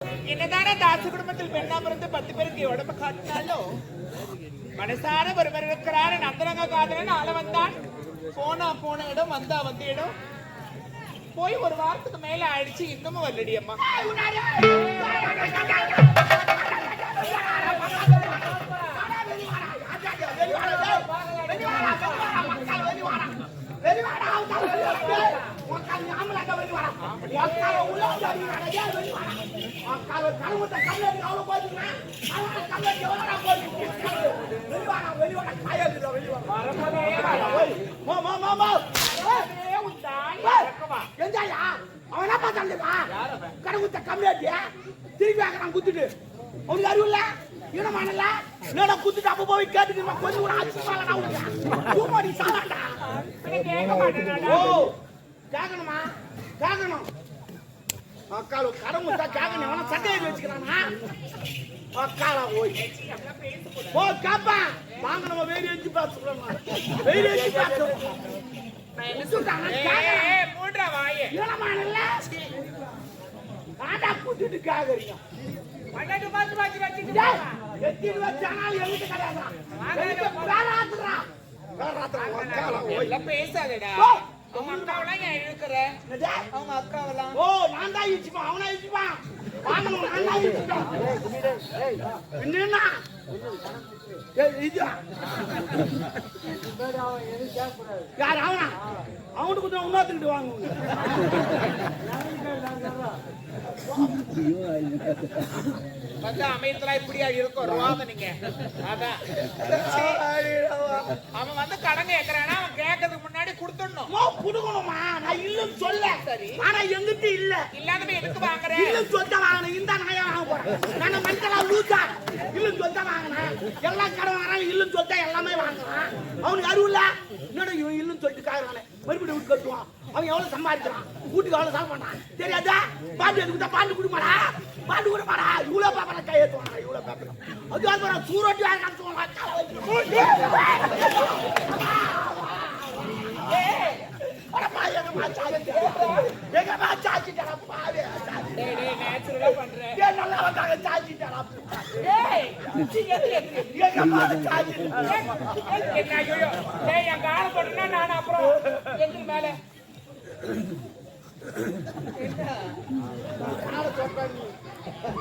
என்னதான தாச குடும்பத்தில் பெண்ணா பிறந்து 10 பேருக்கு உடம்பு காட்டினாலும் மனசார ஒருவர் இருக்கிறார். நந்தரங்க காதலன் ஆள வந்தான். போன இடம் வந்த இடம் போய் ஒரு வாரத்துக்கு மேல ஆயிடுச்சு. இன்னமும் வரலடி அம்மா. திருப்பி ஆக்கிறான் குத்துட்டு அவனுக்கு அறிவு இல்ல ஈனமானல என்னடா குத்துட்டு அப்ப போய் கேட்டுட்டு கொஞ்சம் கூட ஆச்சுமாலடா உனக்கு சாலாடா கேட்க மாட்டேனா? ஓ கேட்கணுமா கேட்கணும் அக்கால கடமுட்டா கேட்கணும். அவன சட்டையை வச்சுக்கிறானா அக்கால ஓய் ஓ காப்பா வாங்க நம்ம வெயில வச்சு பாத்துறோம். வெயில வச்சு பாத்துறோம். மூன்றா வாயே ஈனமானல ஆடா குத்துட்டு கேக்குறீங்க. மண்ணக்கு பாத்து பாத்து வச்சிட்டு எத்திட்டு வச்சானால எங்க கடையாடா வேறாத்துறா அக்கால ஓய் எல்லாம் பேசாதடா. அவங்க அக்காவெல்லாம் ஏன் இழுக்கிற? அவங்க அக்காவெல்லாம் ஓ நான் தான் இழுச்சுப்பா அவனா இழுச்சுப்பா வாங்கணும் நான் தான் இழுச்சுப்பா என்னன்னா இது யார் அவனா அவனுக்கு கொஞ்சம் உண்ணாத்துக்கிட்டு வாங்க வந்து அமையத்துல இப்படியா இருக்கும் வருவாங்க நீங்க. அதான் அவன் வந்து கடன் கேட்கறானா அவன் கேட்கறதுக்கு முன்னாடி கொடுத்துடணும். குடுக்கணுமா நான் இல்லன்னு சொல்ல சரி ஆனா எங்கிட்ட இல்ல இல்லாதமே எதுக்கு வாங்குறேன்? இல்லன்னு சொல்லிட்டு வாங்கினேன். இந்த நாயா வாங்க போறேன் நான் மஞ்சளா லூசா இல்லன்னு சொல்லிட்டு வாங்கினேன். எல்லாம் கடன் வாங்குறாங்க இல்லன்னு சொல்லிட்டா எல்லாமே வாங்குறான். அவனுக்கு அறிவு இல்ல என்னோட இவன் இல்லன்னு சொல்லிட்டு காரணம் மறுபடியும் வீட்டு கட்டுவான். அவன் எவ்வளவு சம்பாதிக்கிறான் வீட்டுக்கு எவ்வளவு செலவு பண்ணான் தெரியாதா? பாட்டு எடுத்துக்கிட்டா பாட்டு கொடுமாடா பாட்டு கொடுமாடா இவ்வளவு பாப்பா கை ஏற்றுவானா இவ்வளவு பாப்பா அது சூரட்டி நான் அப்புறம் எங்க மேல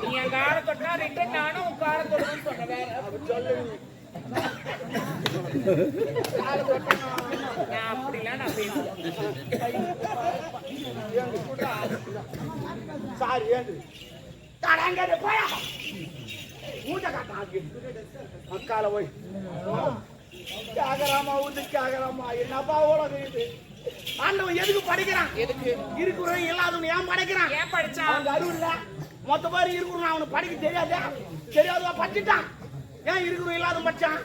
நீ என் கார தொட்டா ரிட்டன் நானும் உன் கார தொட்டணும்னு சொன்னேன். நான் அப்படிலாம் நான் பேசுவேன். சாரி ஏன் போயா மூட்டை காட்டாங்க அக்கால போய் கேகராமா ஊத்து கேகராமா என்னப்பா உலகம் இது? ஆண்டவன் எதுக்கு படிக்கிறான்? எதுக்கு இருக்கிறவன் இல்லாதவன் ஏன் படிக்கிறான்? ஏன் படிச்சான்? அவனுக்கு அறிவு இல்ல மொத்த பேர் இருக்கிறவன் அவனுக்கு படிக்க தெரியாதா? தெரியாதவா படிச்சுட்டான். ஏன் இருக்கிறவன் இல்லாதவன் படிச்சான்?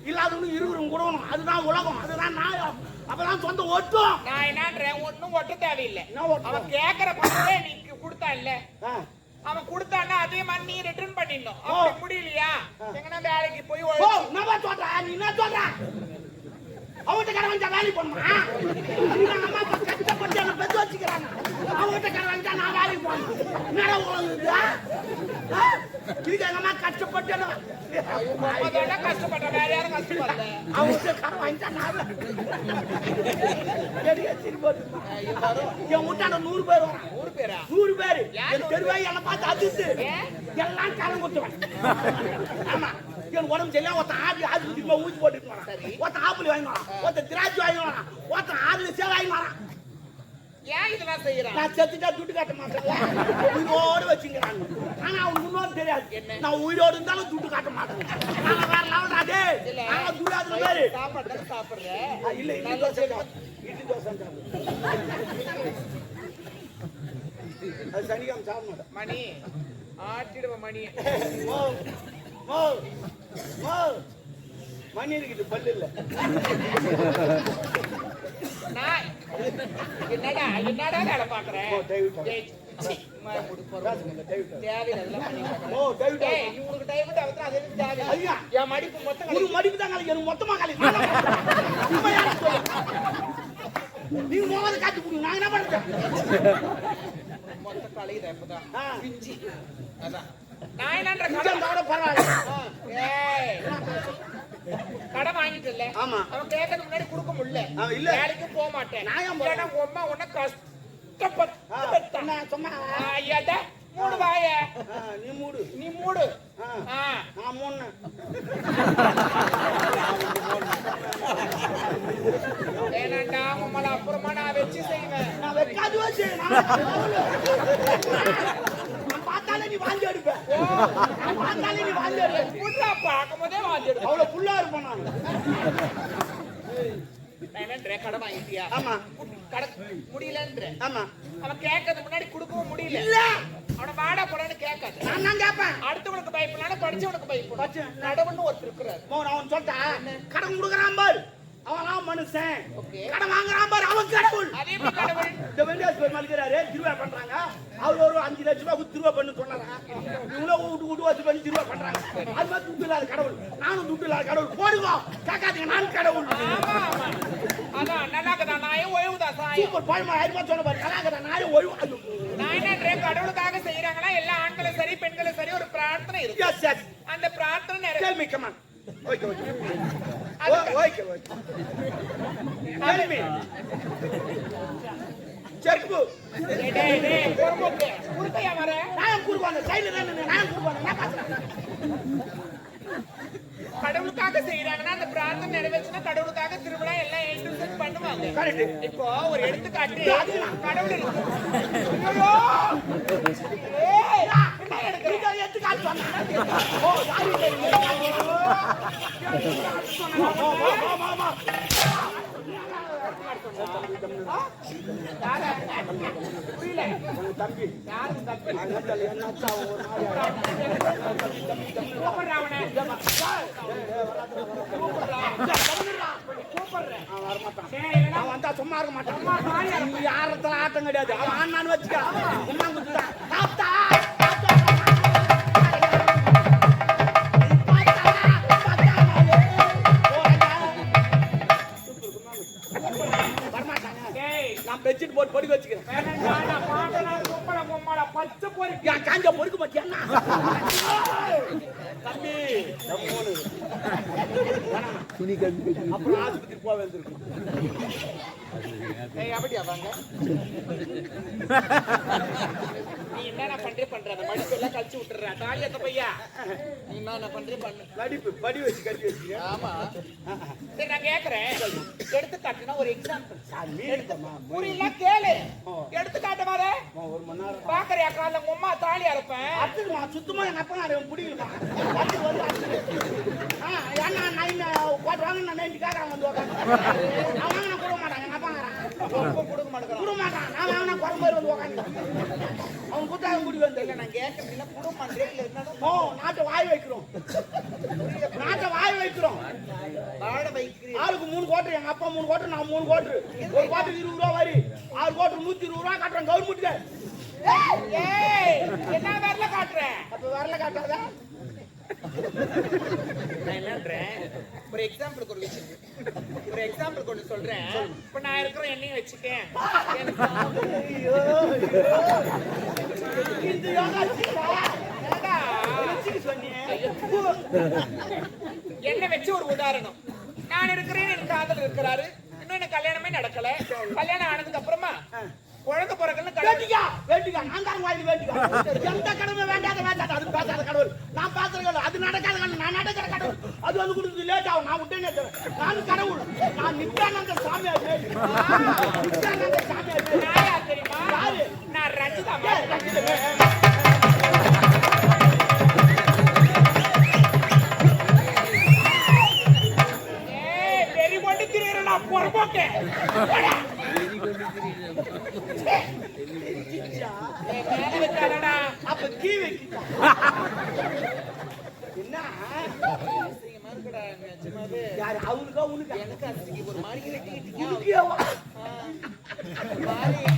இல்லாதவனும் இருக்கிறவன் கூடணும். அதுதான் உலகம், அதுதான் நாயம். அப்பதான் சொந்த ஒட்டும். நான் என்னன்றேன் ஒன்னும் ஒட்ட தேவையில்லை. அவன் கேக்குற பணத்தை நீ கொடுத்தா இல்ல அவன் கொடுத்தான்னா அதே மாதிரி நீ ரிட்டர்ன் பண்ணிடணும். அப்படி முடியலையா எங்கன்னா வேலைக்கு போய் நான் சொல்றேன் நீ என்ன சொல்ற? அவன்கிட்ட கடை வந்தா வேலைக்கு போகணுமா? அம்மா கஷ்டப்பட்டு என்ன பெற்று வச்சுக்கிறாங்க. அவன்கிட்ட கடை வந்தா நான் வேலைக்கு போகணும். என்னடா உலகம் இதுக்கு எங்க அம்மா கஷ்டப்பட்டு கஷ்டப்பட்ட வேற யாரும் கஷ்டப்படல. அவன்கிட்ட கடை வாங்கிட்டா நான் என் வீட்டாண்ட 100 பேர் வரும். 100 பேரா? 100 பேரு என் தெருவாய் என்ன பார்த்து அதிர்ந்து எல்லாம் கடன் கொடுத்துவேன். ஆமா என் உடம்பு சரியா ஒருத்தன் ஆடு திரும்ப ஊசி போட்டுட்டு வரான். ஒருத்தன் ஆப்பிள் வாங்கி வரான். ஒருத்தன் திராட்சை வாங்கி வரான். ஒருத்தன் ஆடுல சேவை வாங்கி வரான். ஏன் இதெல்லாம் செய்யறான்? நான் செத்துட்டா துட்டு காட்ட மாட்டேன். உயிரோடு வச்சுக்கிறாங்க. ஆனா அவனுக்கு முன்னோடு தெரியாது. நான் உயிரோடு இருந்தாலும் துட்டு காட்ட மாட்டேன். நான் வேற லெவல் அதே துடாதுல பேரு சாப்பிடுறேன். இல்ல இட்லி தோசை அது சனிக்காம சாப்பிட மாட்டேன். மணி ஆட்டிடுவ மணி மணி இருக்குது பல்லு இல்ல. என்னடா என்னடா வேலை பாக்குறேன்? மடிப்பு தான் மொத்தமா காலி நீங்க மோத காட்டி கொடுங்க. நான் என்ன பண்றேன்? மொத்த காலையில எப்பதான் அதான் நான் என்னன்ற கொஞ்சம் தவிர பரவாயில்ல. ஏய் கடன் வாங்கிட்டு இல்ல ஆமா. அவன் கேட்கறது முன்னாடி கொடுக்க முடியல இல்ல. வேலைக்கு போக மாட்டேன் நான் ஏன் இல்லைன்னா உங்க அம்மா உன்னை கஷ்டப்பட்டு என்ன சொன்னா ஐயாட்ட மூடு வாய நீ மூடு. நீ மூடு நான் மூணு. ஏனாண்டா உம்மள அப்புறமா நான் வச்சு செய்வேன் நான் வைக்காது வச்சு நான் பார்த்தாலே நீ வாந்தி எடுப்ப. நான் பார்த்தாலே நீ வாந்தி எடுப்ப. புள்ளா பார்க்கும் போதே வாந்தி எடுக்கும் அவ்வளவு புல்லா இருப்பேன் நான். என்னன்ற கடன் வாங்கிட்டியா ஆமா. கடன் முடியலன்ற ஆமா. அவன் கேட்கறது முன்னாடி கொடுக்கவும் முடியல இல்ல அவனை வாடா போடான்னு கேட்காது நான் தான் கேட்பேன். அடுத்தவனுக்கு பயப்படலாம் படிச்சவனுக்கு பயப்படும் படிச்ச- கடவுள்னு ஒருத்தர் இருக்கிறார் அவன் சொல்லிட்டான் கடன் கொடுக்குறான் பாரு அவன் மனுஷன். ஓகே. கடன் வாங்குறான் பாரு அவன் கடவுள். அதே மாதிரி கடவுள் இந்த வெண்டியாஸ் பேர் மலிக்கிறாரு திருவா பண்றாங்க. அவர் ஒரு 5 லட்சம் ரூபாய் கொடுத்து திருவா பண்ணு சொன்னாங்க. இவ்வளவு விட்டு வச்சு பண்ணி திருவா பண்றாங்க. அது மாதிரி துட்டு இல்லாத கடவுள். நானும் துட்டு இல்லாத கடவுள். போடுங்க கேட்காதீங்க நான் கடவுள். ஆமா ஆமா அதான் நல்லாக்கதா நாயும் ஓய்வுதா சாயம் சூப்பர் பழமா 1000 ரூபாய் சொன்ன பாரு கலாக்கடா நானே ஓய்வு. ஐயோ. நான் என்ன கடவுளுக்காக செய்யறாங்களா எல்லா ஆண்களும் சரி பெண்களும் சரி ஒரு பிரார்த்தனை இருக்கு Yes, yes. அந்த பிரார்த்தனை நிறைய Tell me, come on. Okay, okay. Okay, okay. Tell me. செருப்பு. குறுக்கையா வர நான் குறுவாங்க சைடுல தான் நான் குறுவாங்க நான் பாக்குறேன். கடவுளுக்காக செய்யறாங்கன்னா அந்த பிரார்த்தனை நிறைவேற்றினா கடவுளுக்காக திருவிழா எல்லாம் எழுந்து பண்ணுவாங்க கரெக்ட். இப்போ ஒரு எடுத்துக்காட்டு கடவுள் இருக்கு. ஐயோ! என்ன எடுக்கிற? இத எடுத்துக்காட்டு சொன்னா. ஓ, சாரி. யார? புரியல. தம்பி யாரு தப்பு? என்ன அச்சா ஒரு நாயா. கூப்பிடுறா அவனை. அவன் வந்தா சும்மா இருக்க மாட்டான். நீ யாரத்துல ஆட்டம் கிடையாது. அவன் ஆனான்னு வச்சுக்க. உம்மா குத்துட்டான். தாத்தா நான் பெட்ஷீட் போட்டு பொறுக்க வச்சுக்கிறேன். பச்சை போய் என் காஞ்ச பொறுக்க மாட்டியா தம்பி அப்புறம் ஆஸ்பத்திரி போக வேண்டியிருக்கும். அப்படியா வாங்க நீ என்ன பண்ற அந்த மடிப்பு எல்லாம் கழிச்சு விட்டுற தாலியத்த பையா நீ என்ன பண்ற பண்ணு நடிப்பு படி வச்சு கட்டி வச்சுக்க. ஆமா சரி நான் கேக்குறேன் எடுத்துக்காட்டுனா ஒரு எக்ஸாம்பிள் புரியல கேளு எடுத்துக்காட்டு மாதிரி ஒரு மணி நேரம் பாக்குறியா காலைல உங்க அம்மா தாலி அறுப்பேன் அத்துக்குமா சுத்தமா எங்க அப்பா நான் பிடிக்கலமா அத்து வந்து அத்து ஏன்னா நான் போட்டு வாங்க நான் நைட்டுக்காக அவன் வந்து உட்காந்து நான் வாங்கினா கொடுக்க மாட்டான் எங்க அப்பா கொடுக்க மாட்டேங்கிறான் கொடுக்க மாட்டான் நான் வாங்கினா குறம்பேர் வந்து உட்காந்து அவன் குத்தாங்க முடி வந்து இல்ல நான் கேட்கறதுல குடும்பம் ரேட்ல இருந்தாலும் ஓ நாட்டை வாய் வைக்கிறோம் நாட்டை வாய் வைக்கிறோம் வாழ வைக்கிறீங்க ஆளுக்கு 3 கோட்டர் எங்க அப்பா 3 கோட்டர் நான் 3 கோட்டர் ஒரு கோட்டர் 20 ரூபா வரி 6 கோட்டர் 120 ரூபா கட்டுறேன் கவர்மெண்ட்டுக்கு. ஏய் என்ன வரல காட்டுற அப்ப வரல காட்டாதா நான் என்னன்றேன் ஒரு எக்ஸாம்பிளுக்கு ஒரு விஷயம் ஒரு எக்ஸாம்பிளுக்கு ஒன்று சொல்றேன் இப்ப நான் இருக்கிற எண்ணெயும் வச்சுக்கேன் இந்த யோகா என்ன வச்சு ஒரு உதாரணம் நான் இருக்கிறேன் என் காதல் இருக்கிறாரு இன்னும் எனக்கு கல்யாணமே நடக்கல கல்யாணம் ஆனதுக்கு அப்புறமா குழந்தை பிறகுன்னு வேண்டிக்கா வேண்டிக்கா நான் தான் வாங்கி வேண்டிக்கா எந்த கடமை வேண்டாத வேண்டாத அது பேசாத கடவுள் நான் பேசுற கடவுள் அது நடக்காத கடவுள் நான் நடக்கிற கடவுள் அது வந்து கொடுத்து லேட் ஆகும் நான் விட்டேனே நான் கடவுள் நான் நித்யானந்த சாமியார் நித்யானந்த சாமியார் நான் யார் தெரியுமா நான் ரஞ்சிதா வெறி கொண்டு திரியற நான் பொறப்போக்கேன் அப்ப கீ வைக்கிட்டா என்ன யாரு அவனுக்கா உனக்கு எனக்கு ஒரு மாதிரி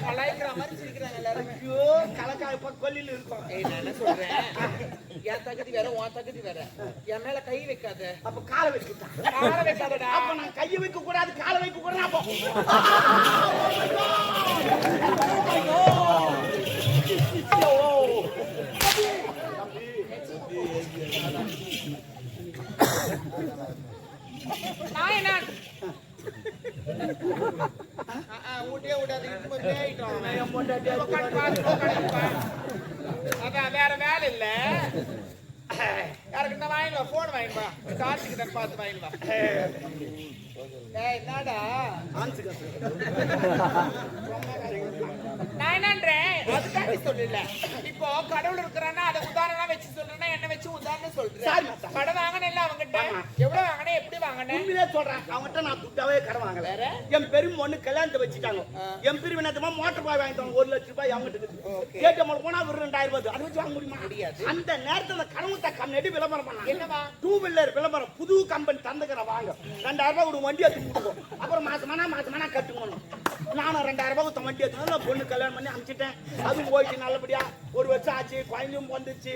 கலாய்க்கிற மாதிரி சிரிக்கிறாங்க எல்லாரும் ஐயோ கலக்காய் கொல்லில இருக்கும் நான் என்ன சொல்றேன் என் தகுதி வேற உன் தகுதி வேற என் மேல கை வைக்காத அப்ப காலை வைக்கிட்டா காலை வைக்காதடா அப்ப நான் கையை வைக்க கூடாது காலை வைக்க கூடாது அப்போ பொண்டாட்டி உட்காந்து பார்த்து உட்காந்துப்பா. அதான் வேற வேலை இல்ல. யாருக்கு என்ன வாங்கிடுவா, போன் வாங்கிடுவா, கார்த்திக்கு தான் பார்த்து வாங்கிடுவா. என்னடா நான் என்னன்றேன், அதுக்காண்டி சொல்லல. இப்போ கடவுள் இருக்கிறான்னா அதை உதாரணம் வச்சு சொல்றேன்னா என்ன வச்சு உதாரணம் சொல்றேன். கடை வாங்கினேன் அவங்ககிட்ட, எவ்வளவு வாங்கினேன், எப்படி வாங்கினேன் உண்மையிலே சொல்றேன். அவங்ககிட்ட நான் துட்டாவே கடை வாங்கல. என் பெரும் ஒண்ணு கல்யாணத்தை வச்சுட்டாங்க. என் பெரும் என்னமா மோட்டர் பாய் வாங்கிட்டாங்க 1 லட்சம் ரூபாய் அவங்ககிட்ட. கேட்டமல் போனா ஒரு 2000 ரூபாய் அதை வச்சு வாங்க முடியுமா? முடியாது. அந்த நேரத்துல கடவுத்த கண்ணடி விளம்பரம் பண்ணாங்க. என்னவா? 2 வீலர் விளம்பரம், புது கம்பெனி தந்துக்கிற வாங்க 2000 ரூபாய் ஒரு வண்டி எடுத்து கொடுக்கும். அப்புறம் மாசமானா கட்டுக்கணும். நானும் 2000 ரூபாய் கொடுத்த வண்டி எடுத்து பொண்ணு கல்யாணம் பண்ணி அனுப்பிச்சிட்டேன். அதுவும் போயிட்டு நல்லபடியா 1 வருஷம் ஆச்சு. குழந்தையும் வந்துச்சு.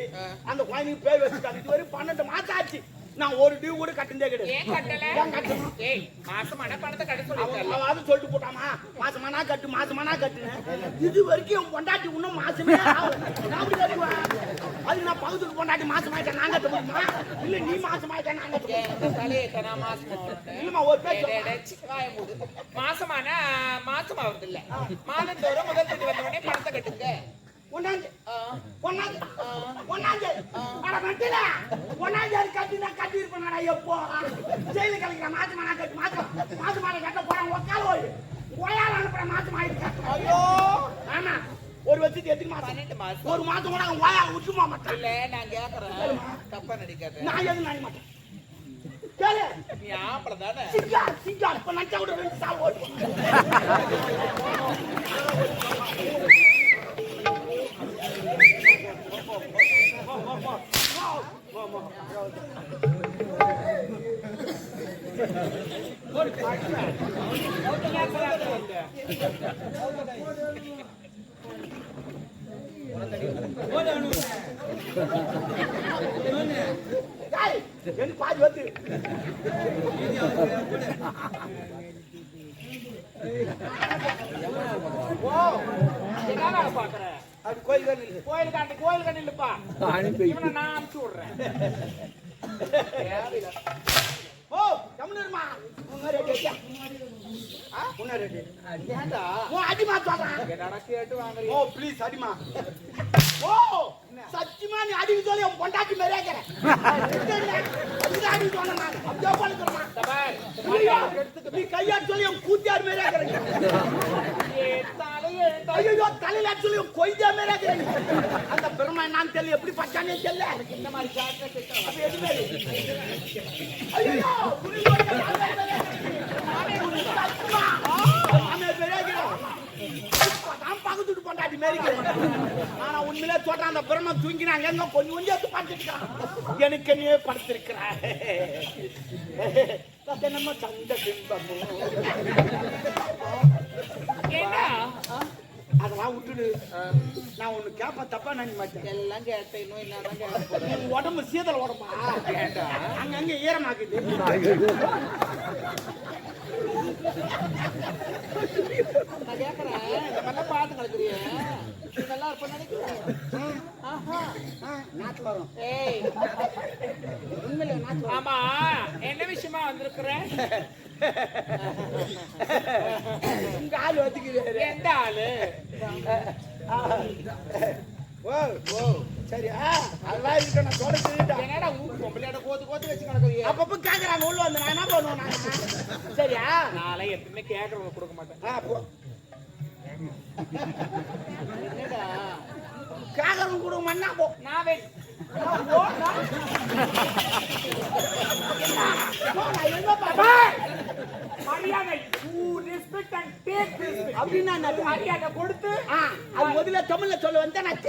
அந்த குழந்தைக்கு பேர் வச்சுட்டாங்க. இது வரைக்கும் 12 மாசம் ஆச்சு. நான் ஒரு டியூ கூட கட்டுனதே கிடையாது. ஏன் கட்டல? ஏன் கட்டணும்? ஏய் மாசமான பணத்தை கட்ட சொல்லிருக்கல. அவன் சொல்லிட்டு போட்டாமா மாசமானா கட்டுனேன். இது வரைக்கும் என் பொண்டாட்டி இன்னும் மாசமே ஆகல. நான் அப்படி கட்டுவேன். அது நான் பகுதிக்கு பொண்டாட்டி மாசமாயிட்டேன் நான் கட்ட முடியுமா? இல்ல நீ மாசமாயிட்டேன் நான் கட்டுவேன். தலையேட்ட நான் மாசம் இல்லமா ஒரு பேச்சு வாய மூடு. மாசம் ஆகுது இல்ல, மாதந்தோறும் முதல் தேதி வந்த உடனே பணத்தை கட்டுங்க. ஒன்னாஞ்சு அட மட்டில ஒன்னாஞ்சு கட்டி இருப்பேன். எப்போ ஜெயிலு கலைக்கிற மாசமான கட்ட போறேன். உக்கால போய் ஒயால அனுப்புற மாசமாயிருக்கு. ஐயோ ஆமா, ஒரு வருஷத்துக்கு 8 மாசம் 12 மாசம். ஒரு மாசம் கூட அவன் வாயா விட்டுமா மாட்டான். இல்ல நான் கேக்குறேன், தப்பா நடிக்காத. நான் எதுவும் நினைக்க மாட்டேன். கேளு, நீ ஆம்பளை தானே? சிங்கா இப்ப நச்சா கூட 2 சால் ஓட்டு. எனக்கு பாதி வந்து என்ன பாக்குற? அது கோயில் கண்ணில்ப்பா. இவனை நான் அனுப்பிச்சு விடுறேன். ஓ தமிழ்மா ஏண்டா அடிமா சொல்றேன். என்னடா கேட்டு வாங்குறீங்க? ஓ ப்ளீஸ் அடிமா. ஓ சத்தியமா நீ அடிக்க சொல்லி உன் பொண்டாட்டி மாதிரியே இருக்கிறேன். அடிக்க சொன்ன நான் அப்படியே பண்ணுறேன். நீ கையாட்டு சொல்லி உன் கூத்தியார் மாதிரியே இருக்கிறேன். ஐயோ தலையில சொல்லி உன் கொய்தா மாதிரியே இருக்கிறேன். அந்த பெருமை நான் தெரியல, எப்படி பச்சானே தெரியல. இந்த மாதிரி அது எதுவுமே ஐயோ பக்கத்துட்டு பொண்டாட்டி மேரிக்கிறேன். ஆனா உண்மையிலே சொல்றேன், அந்த பிரம்ம தூங்கினாங்க எங்க கொஞ்சம் கொஞ்சம் படுத்திருக்கான். எனக்கு நீ படுத்திருக்கிறான். நம்ம சந்த பின்பமும் அதெல்லாம் விட்டுடு. நான் ஒண்ணு கேப்ப தப்பா நினைக்க மாட்டேன். எல்லாம் கேட்ட இன்னும் என்னதான் கேட்க உடம்பு சீதல் உடம்பா கேட்டா அங்கங்க ஈரமாக்குது. நான் கேக்குறேன், இந்த மாதிரிலாம் பார்த்து கலக்குறிய இதெல்லாம் இருப்ப நினைக்கிறேன். நாட்டு வரும். ஏய் உண்மையில நாட்டு ஆமா, என்ன விஷயமா வந்திருக்கிறேன்? உங்க ஆளு வந்துக்கிறாரு. எந்த ஆளு? ஓ ஓ சரி, அதெல்லாம் இருக்க நான் சொல்ல. என்னடா ஊர் பொம்பளையோட கோத்து வச்சு கிடக்குறிய? அப்பப்ப கேக்குறாங்க உள்ள வந்து நான் என்ன பண்ணுவேன் நான்? சரியா, நாளை எப்பவுமே கேக்குறவங்க கொடுக்க மாட்டேன். என்னடா கேக்குறவங்க கொடுக்க மண்ணா போ. நான் வெயிட் மரியாதை அப்படின்னா மரியாதை கொடுத்து அது முதல்ல தமிழ்ல சொல்ல வந்து நான்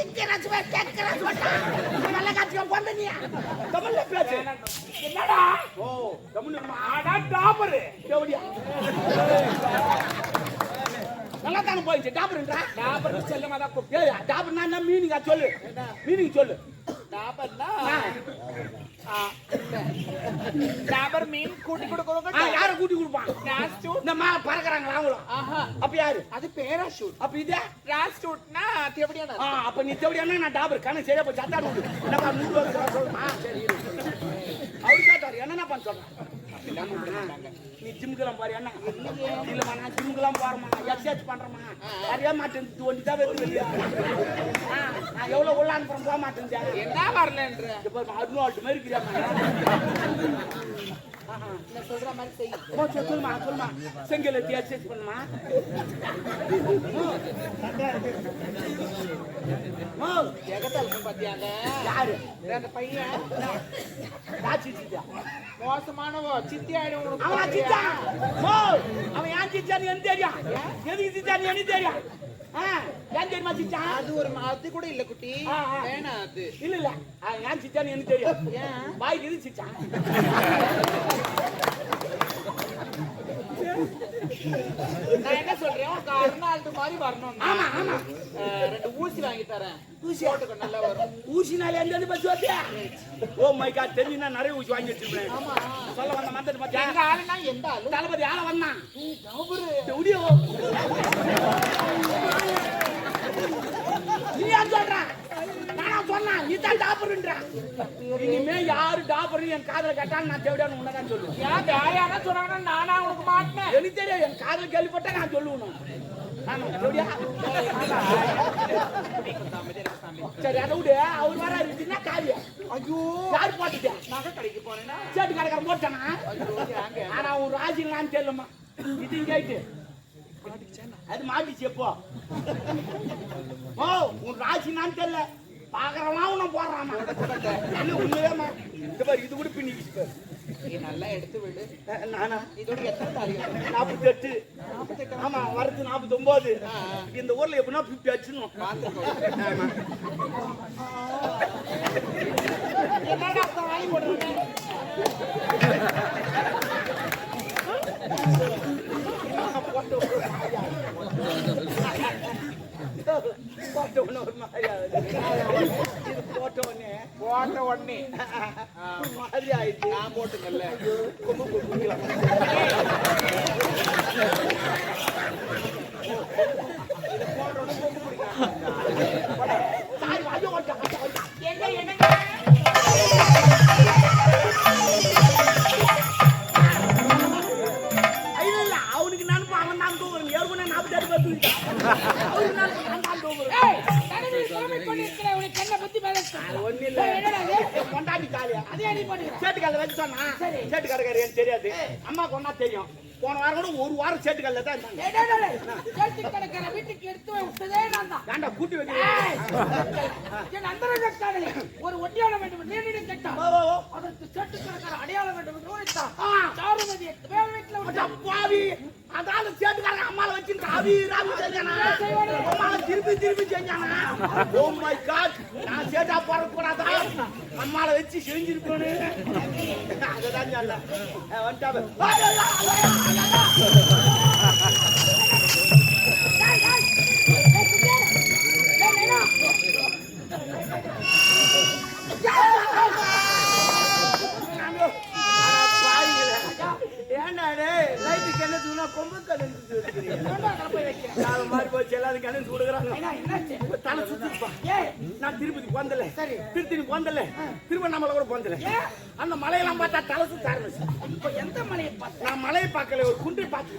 தமிழ்ல பேசு. என்னடா ஓ தமிழ் டாபரு எப்படியா நல்லா தானே போயிடுச்சு. டாபர்ன்றா டாபர் செல்லமா தான் கூப்பிட்டு. டாபர்னா என்ன மீனிங்கா சொல்லு, மீனிங் சொல்லு. டாபர்னா டாபர் மீன் கூட்டி கொடுக்கறவங்க யார கூட்டி கொடுப்பான்? ராஸ்டூட். இந்த மேல பறக்குறாங்களா அவங்களும்? அப்ப யாரு? அது பேராஷூட். அப்ப இது ராஸ்டூட்னா தேவடியான. அப்ப நீ தேவடியானா நான் டாபர் கணக்கு சரியா போய் சத்தாடு விடு. என்னப்பா 100 வருஷம் சொல்லுமா? சரி அவரு கேட்டாரு என்னன்னா பண்ண சொல்றேன். நீ ஜிம்முக்கெல்லாம் போறியா என்ன இல்லம்மா நான் ஜிம்முக்கெல்லாம் போறேம்மா எக்ஸசைஸ் பண்றேம்மா நிறைய மாட்டேன் ஒண்டி தான் வெத்து வெளியா நான் எவ்வளவு உள்ள அனுப்புறேன் போக மாட்டேன் என்ன வரலன்ற இப்போ அட்வால்ட் மாதிரி இருக்கிறாமா சொல்ற மாதிரி செய் சொல்லுமா சொல்லுமா செங்கல் எடுத்து எக்ஸசைஸ் பண்ணுமா பாத்தியாங்க யாரு அந்த பையன் மோசமானவோ சித்தி ஆயிடும் அவன் சித்தா அவன் ஏன் சித்தான்னு எனக்கு தெரியும் எதுக்கு சித்தான்னு எனக்கு தெரியும் ஏன் தெரியுமா சித்தா அது ஒரு அது கூட இல்ல குட்டி வேணாம் அது இல்ல இல்ல ஏன் சித்தான்னு எனக்கு தெரியும் பாய்க்கு எது சித்தா நான் என்ன சொல்றேன் உனக்கு அருணாள்து மாதிரி வரணும் ஆமா ஆமா 2 ஊசி வாங்கி தரேன் ஊசி போட்டுக்க நல்லா வரும் ஊசினால எந்த பஸ் வரல ஓ மை காட் தெரியுனா நிறைய ஊசி வாங்கி வச்சிருக்கேன் ஆமா சொல்ல வந்த மந்தது பாத்தியா எங்க ஆளுனா எந்த ஆளு தளபதி ஆள வந்தான் அவரு டவுடியோ நீ ஏன் சொல்ற நானா சொன்னா நீ தான் டாப்பர்ன்ற இனிமே யாரு டாப்பர் என் காதல கேட்டான்னு நான் தேவடியான்னு உன்னதான் சொல்லுவேன் ஏன் யாரா சொன்னாங்கன்னா நானா உனக்கு மாட்டேன் எனக்கு தெரியும் என் காதல் கேள்விப்பட்டா நான் சொல்லுவேன் ஆமா தேவடியா சரி அதை விடு அவர் வர இருக்குன்னா காவியா ஐயோ யாரு போட்டுட்டேன் நகை கடைக்கு போனேன்னா சேட்டு கடைக்காரன் போட்டானா ஐயோ ஆனா உன் ராஜிங்களான்னு தெரியலமா இது கேட்டு அது மாட்டிச்சு எப்போ ஓ உன் ராசினான்னு தெரியல பாக்குறவன் உன்ன போடுறாமா இல்ல உண்மையாமா இந்த பாரு இது கூட பின்னிக்கிச்சு நீ நல்லா எடுத்து விடு நானா இதோட எத்தனை தாலி 48 ஆமா வரது 49 இந்த ஊர்ல எப்படின்னா 50 அடிச்சுணும் என்னடா தாய் போடுறீங்க போட்ட உடனே மாதிரி ஆயிடுச்சு நான் போட்டுங்கல்ல அவனுக்கு நினைப்பு அவன் தான் தூங்குறேன் ஏற்கனவே 48 ஒண்ணு இல்ல கொண்டாடி காலியா சேட்டுக்கால வச்சு சொன்னா சேட்டுக்காரக்காரி எனக்கு தெரியாது அம்மா கொண்டா தெரியும் போன வாரம் கூட ஒரு வாரம் சேட்டுக்கால தான் இருந்தாங்க வீட்டுக்கு எடுத்து விட்டதே நான் தான் ஏண்டா கூட்டி வைக்க என் அந்தரங்க ஒரு ஒட்டியான வேண்டும் நீரிட கேட்டான் அதற்கு சேட்டுக்காரக்கார அடையாளம் வேண்டும் என்று ஓடித்தான் சாருமதி வேற வீட்டுல பாவி அதால சேட்டுக்காரங்க அம்மால வச்சு ராவி ராவி செஞ்சானா அம்மால திருப்பி செஞ்சானா ஓ மை காட் நான் சேட்டா போற கூடாதா அம்மால வச்சு செஞ்சிருக்கோனே அததான் சொல்ல வந்துட்டாவே ஏன்டா லைட்டுக்கு என்ன தூணா கொம்பு கலந்து மாதிரி போச்சு எல்லாரும் கலந்து கொடுக்குறாங்க தலை சுத்திப்பா நான் திருப்பதி போந்தல திருத்தணி போந்தல திருவண்ணாமலை கூட போந்தல அந்த மலையெல்லாம் பார்த்தா தலை சுத்த ஆரம்பிச்சு இப்ப எந்த மலையை பார்த்து நான் மலையை பார்க்கல ஒரு குன்றை பார்த்து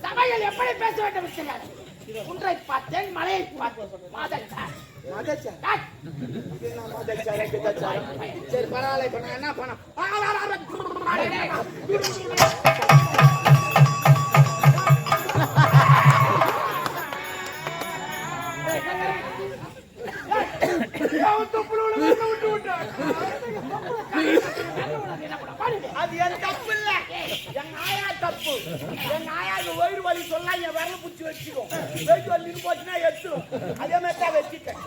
சபையில் எப்படி பேச வேண்டும் இருக்கிறார் குன்றை பார்த்தேன் மலையை பார்த்தேன் சரி பரவாயில்ல இப்ப நான் என்ன பண்ண அது என் தப்பு இல்ல என் ஆயா தப்பு என் ஆயாக்கு வயிறு வலி சொல்ல என் விரல புடிச்சு வச்சுக்கும் வயிறு வலி போச்சுன்னா எடுத்துரும் அதே மாதிரி தான் வச்சுட்டேன்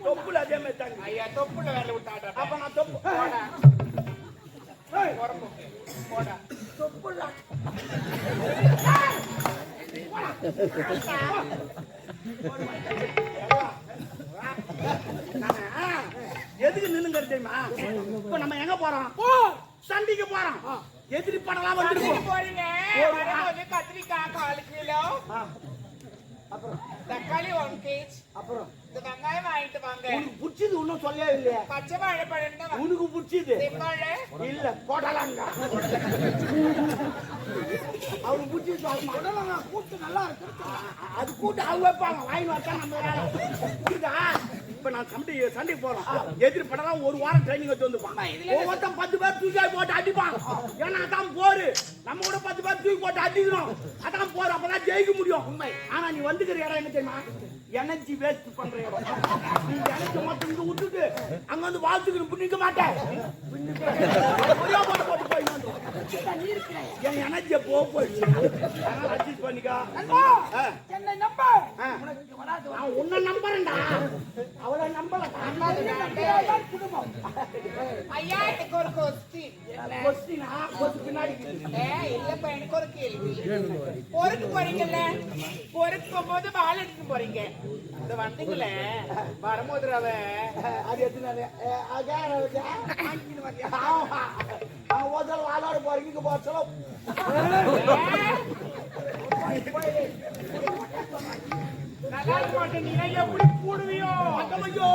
தொப்புல அதே மாதிரி தாங்க ஐயா தொப்புல வேலை விட்டாடா அப்ப நான் தொப்பு போடா தொப்புல எதுக்கு நின்னுங்க தெரியுமா இப்ப நம்ம எங்க போறோம் சண்டைக்கு போறோம் எதிரி படலாம் வந்துருக்கோம் போறீங்க வரும்போது கத்திரிக்காய் 1/4 கிலோ தக்காளி 1 kg. அப்புறம் இந்த வெங்காயம் வாங்கிட்டு வாங்க. உனக்கு பிடிச்சது ஒன்றும் சொல்லவே இல்லையா? பச்சை வாழைப்பழம் தான். உனக்கு பிடிச்சது செவ்வாழை இல்ல போடலாங்க. அவனுக்கு பிடிச்சது போடலாங்க. கூட்டு நல்லா இருக்கு. அது கூட்டு அவங்க வைப்பாங்க. வாங்கி வச்சா நம்ம வேலை. புரியுதா? இப்ப நான் சண்டை போறோம். எதிரி படம் ஒரு வாரம் ட்ரைனிங் வச்சு வந்துப்பான். ஒவ்வொருத்தன் 10 பேர் தூக்கி போட்டு அடிப்பான். ஏன்னா அதான் போரு. நம்ம கூட 10 பேர் தூக்கி போட்டு அடிக்கணும். அதான் போர். அப்பதான் ஜெயிக்க முடியும். உண்மை. ஆனா நீ வந்துக்கிற இடம் என்ன தெரியுமா? எனர்ஜி வேஸ்ட் பண்ற இடம். நீ எனர்ஜி மட்டும் இங்க விட்டுட்டு அங்க வந்து வாழ்த்துக்கு நிக்க மாட்டேன். ஒரே போட்டு போட்டு போய் என் எனர்ஜியை போயிடுச்சு. அதனால அட்ஜஸ்ட் பண்ணிக்கா. என்னை நம்ப உனக்கு வராது. நான் உன்னை நம்புறேன்டா. அவளை நம்பல. குடும்பம் ஐயா எனக்கு ஒரு கொஸ்டின். கொஸ்டினா கொஸ்டின் பின்னாடி இல்லப்பா எனக்கு ஒரு கேள்வி. பொறுக்கு போறீங்கல்ல, பொறுக்கும் போது பால் எடுத்துட்டு போறீங்க. இந்த வந்தீங்களே வரும்போது அவ அது எத்தனை ஆளோட போறீங்க போச்சோ. நல்லா இருக்க மாட்டேன். நீ எப்படி போடுவியோ? ஐயோ